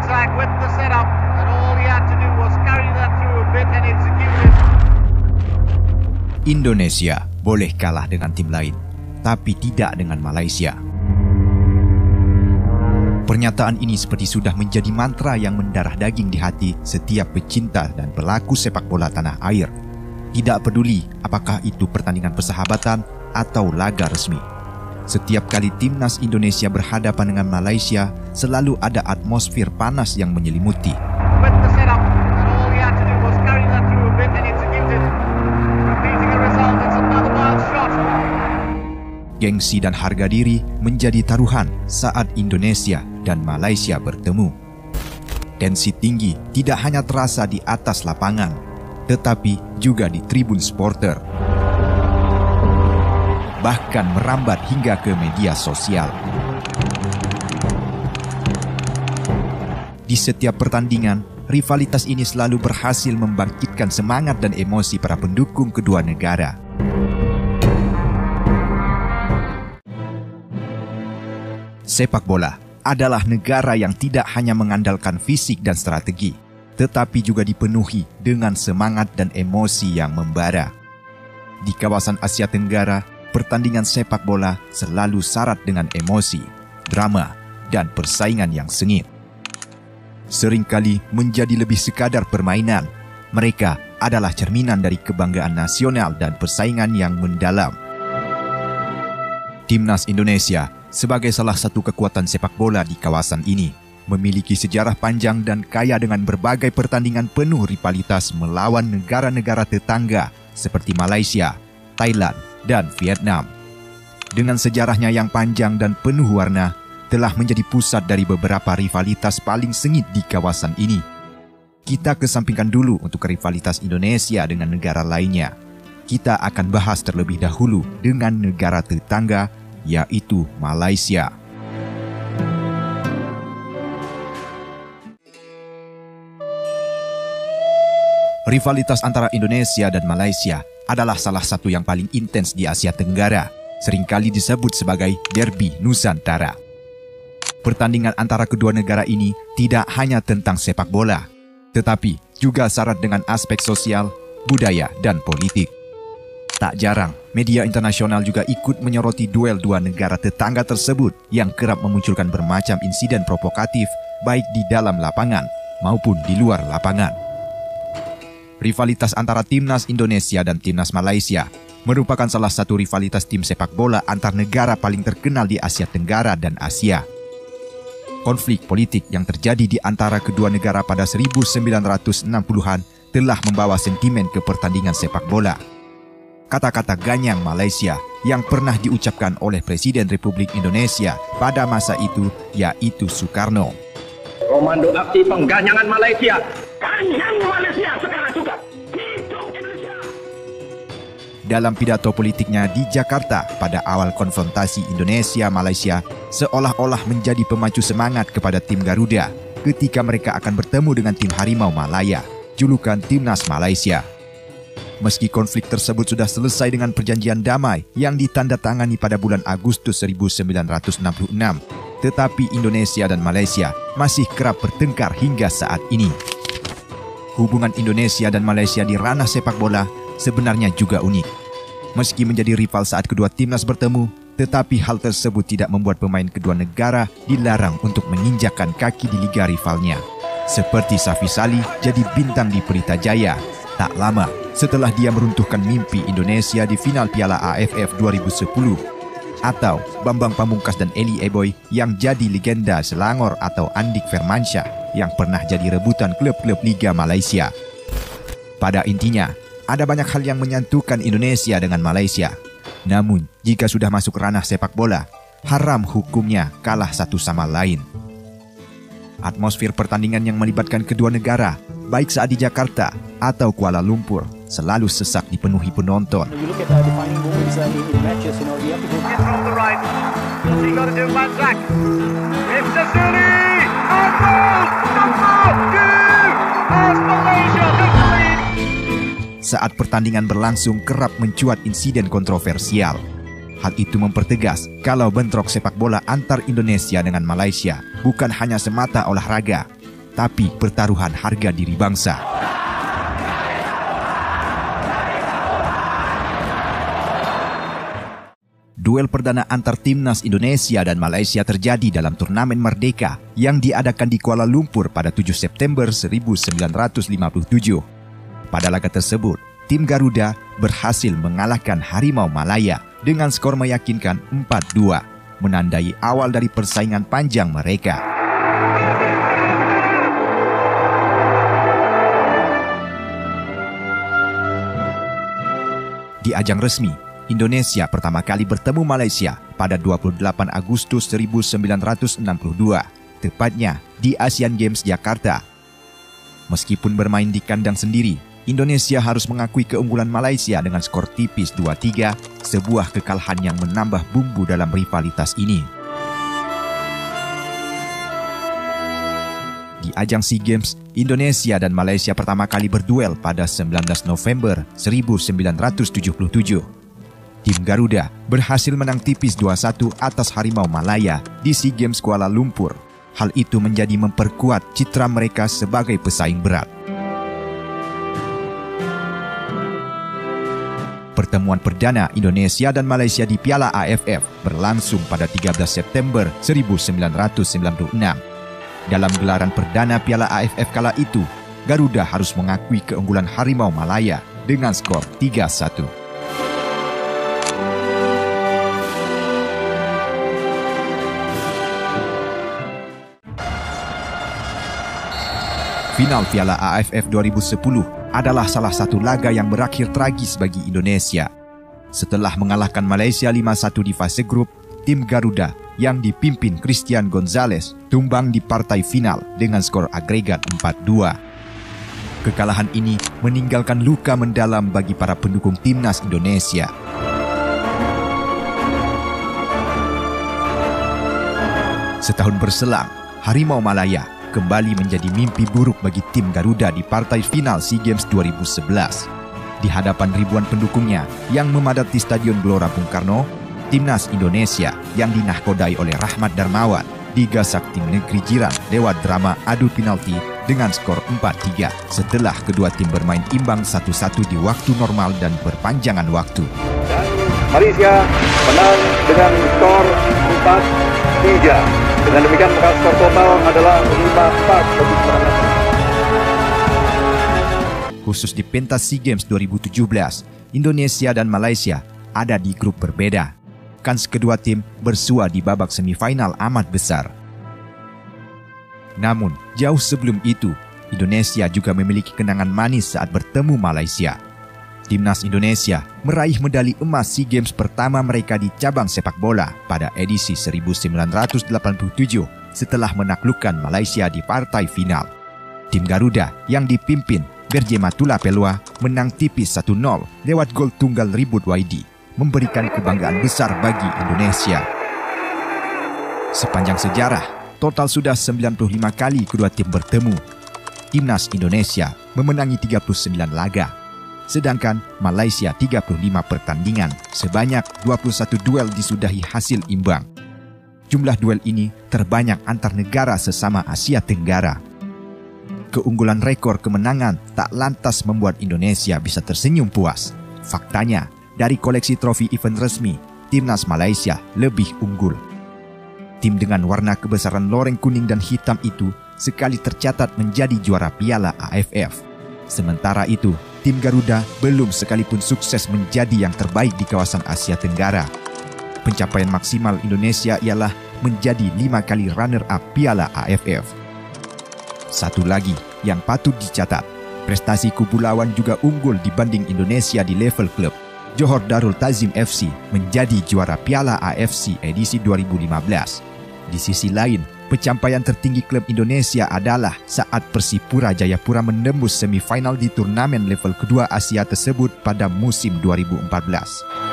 Zag with the setup, and all he had to do was carry that through a bit and execute it. Indonesia boleh kalah dengan tim lain, tapi tidak dengan Malaysia. Pernyataan ini seperti sudah menjadi mantra yang mendarah daging di hati setiap pecinta dan pelaku sepak bola tanah air. Tidak peduli apakah itu pertandingan persahabatan atau laga resmi. Setiap kali timnas Indonesia berhadapan dengan Malaysia, selalu ada atmosfer panas yang menyelimuti. With the setup, and all he had to do was carry that through a bit and execute it. Repeating a result, it's another wild shot. Gengsi dan harga diri menjadi taruhan saat Indonesia dan Malaysia bertemu. Tensi tinggi tidak hanya terasa di atas lapangan, tetapi juga di tribun supporter. Bahkan merambat hingga ke media sosial. Di setiap pertandingan, rivalitas ini selalu berhasil membangkitkan semangat dan emosi para pendukung kedua negara. Sepak bola adalah negara yang tidak hanya mengandalkan fisik dan strategi, tetapi juga dipenuhi dengan semangat dan emosi yang membara. Di kawasan Asia Tenggara, pertandingan sepak bola selalu syarat dengan emosi, drama, dan persaingan yang sengit. Seringkali menjadi lebih sekadar permainan. Mereka adalah cerminan dari kebanggaan nasional dan persaingan yang mendalam. Timnas Indonesia sebagai salah satu kekuatan sepak bola di kawasan ini, memiliki sejarah panjang dan kaya dengan berbagai pertandingan penuh rivalitas melawan negara-negara tetangga seperti Malaysia, Thailand, dan Vietnam. Dengan sejarahnya yang panjang dan penuh warna, telah menjadi pusat dari beberapa rivalitas paling sengit di kawasan ini. Kita kesampingkan dulu untuk rivalitas Indonesia dengan negara lainnya. Kita akan bahas terlebih dahulu dengan negara tetangga, yaitu Malaysia. Rivalitas antara Indonesia dan Malaysia adalah salah satu yang paling intens di Asia Tenggara, seringkali disebut sebagai Derby Nusantara. Pertandingan antara kedua negara ini tidak hanya tentang sepak bola, tetapi juga syarat dengan aspek sosial, budaya, dan politik. Tak jarang, media internasional juga ikut menyoroti duel dua negara tetangga tersebut yang kerap memunculkan bermacam insiden provokatif baik di dalam lapangan maupun di luar lapangan. Rivalitas antara timnas Indonesia dan timnas Malaysia merupakan salah satu rivalitas tim sepak bola antar negara paling terkenal di Asia Tenggara dan Asia. Konflik politik yang terjadi di antara kedua negara pada 1960-an telah membawa sentimen ke pertandingan sepak bola. Kata-kata ganyang Malaysia yang pernah diucapkan oleh Presiden Republik Indonesia pada masa itu yaitu Soekarno. Komando aksi pengganyangan Malaysia. Ganyang Malaysia sekarang juga. Hidup Indonesia. Dalam pidato politiknya di Jakarta pada awal konfrontasi Indonesia-Malaysia, seolah-olah menjadi pemacu semangat kepada tim Garuda ketika mereka akan bertemu dengan tim Harimau Malaya, julukan Timnas Malaysia. Meski konflik tersebut sudah selesai dengan perjanjian damai yang ditandatangani pada bulan Agustus 1966, tetapi Indonesia dan Malaysia masih kerap bertengkar hingga saat ini. Hubungan Indonesia dan Malaysia di ranah sepak bola sebenarnya juga unik. Meski menjadi rival saat kedua timnas bertemu, tetapi hal tersebut tidak membuat pemain kedua negara dilarang untuk menginjakkan kaki di liga rivalnya. Seperti Safi Salih jadi bintang di Pelita Jaya, tak lama setelah dia meruntuhkan mimpi Indonesia di final Piala AFF 2010. Atau Bambang Pamungkas dan Eli Eboy yang jadi legenda Selangor atau Andik Firmansyah yang pernah jadi rebutan klub-klub Liga Malaysia. Pada intinya, ada banyak hal yang menyatukan Indonesia dengan Malaysia. Namun, jika sudah masuk ranah sepak bola, haram hukumnya kalah satu sama lain. Atmosfer pertandingan yang melibatkan kedua negara, baik saat di Jakarta atau Kuala Lumpur, selalu sesak dipenuhi penonton. Saat pertandingan berlangsung kerap mencuat insiden kontroversial. Hal itu mempertegas kalau bentrok sepak bola antar Indonesia dengan Malaysia bukan hanya semata olahraga, tapi pertaruhan harga diri bangsa. Duel perdana antar timnas Indonesia dan Malaysia terjadi dalam turnamen Merdeka yang diadakan di Kuala Lumpur pada 7 September 1957. Pada laga tersebut, tim Garuda berhasil mengalahkan Harimau Malaya dengan skor meyakinkan 4-2, menandai awal dari persaingan panjang mereka. Di ajang resmi, Indonesia pertama kali bertemu Malaysia pada 28 Agustus 1962, tepatnya di Asian Games Jakarta. Meskipun bermain di kandang sendiri, Indonesia harus mengakui keunggulan Malaysia dengan skor tipis 2-3, sebuah kekalahan yang menambah bumbu dalam rivalitas ini. Di ajang SEA Games, Indonesia dan Malaysia pertama kali berduel pada 19 November 1977. Tim Garuda berhasil menang tipis 2-1 atas Harimau Malaya di SEA Games Kuala Lumpur. Hal itu menjadi memperkuat citra mereka sebagai pesaing berat. Pertemuan perdana Indonesia dan Malaysia di Piala AFF berlangsung pada 13 September 1996. Dalam gelaran perdana Piala AFF kala itu, Garuda harus mengakui keunggulan Harimau Malaya dengan skor 3-1. Final Piala AFF 2010 adalah salah satu laga yang berakhir tragis bagi Indonesia. Setelah mengalahkan Malaysia 5-1 di fase grup, tim Garuda yang dipimpin Christian Gonzalez tumbang di partai final dengan skor agregat 4-2. Kekalahan ini meninggalkan luka mendalam bagi para pendukung timnas Indonesia. Setahun berselang, Harimau Malaya kembali menjadi mimpi buruk bagi tim Garuda di partai final SEA Games 2011. Di hadapan ribuan pendukungnya yang memadati Stadion Gelora Bung Karno, timnas Indonesia yang dinahkodai oleh Rahmat Darmawan digasak tim negeri jiran lewat drama adu penalti dengan skor 4-3 setelah kedua tim bermain imbang 1-1 di waktu normal dan perpanjangan waktu. Dan Malaysia menang dengan skor 4-3. Dengan demikian maka skor total adalah 5-4 bagi kemenangan. Khusus di pentas SEA Games 2017, Indonesia dan Malaysia ada di grup berbeda. Kans kedua tim bersua di babak semifinal amat besar. Namun, jauh sebelum itu, Indonesia juga memiliki kenangan manis saat bertemu Malaysia. Timnas Indonesia meraih medali emas SEA Games pertama mereka di cabang sepak bola pada edisi 1987 setelah menaklukkan Malaysia di partai final. Tim Garuda yang dipimpin Berjematullah Pelwa menang tipis 1-0 lewat gol tunggal Ribut Waidi, memberikan kebanggaan besar bagi Indonesia. Sepanjang sejarah, total sudah 95 kali kedua tim bertemu. Timnas Indonesia memenangi 39 laga. Sedangkan Malaysia 35 pertandingan, sebanyak 21 duel disudahi hasil imbang. Jumlah duel ini terbanyak antar negara sesama Asia Tenggara. Keunggulan rekor kemenangan tak lantas membuat Indonesia bisa tersenyum puas. Faktanya, dari koleksi trofi event resmi, timnas Malaysia lebih unggul. Tim dengan warna kebesaran loreng kuning dan hitam itu sekali tercatat menjadi juara Piala AFF. Sementara itu, tim Garuda belum sekalipun sukses menjadi yang terbaik di kawasan Asia Tenggara. Pencapaian maksimal Indonesia ialah menjadi 5 kali runner-up Piala AFF. Satu lagi yang patut dicatat, prestasi kubu lawan juga unggul dibanding Indonesia di level klub. Johor Darul Ta'zim FC menjadi juara Piala AFC edisi 2015. Di sisi lain, pencapaian tertinggi klub Indonesia adalah saat Persipura Jayapura menembus semifinal di turnamen level kedua Asia tersebut pada musim 2014.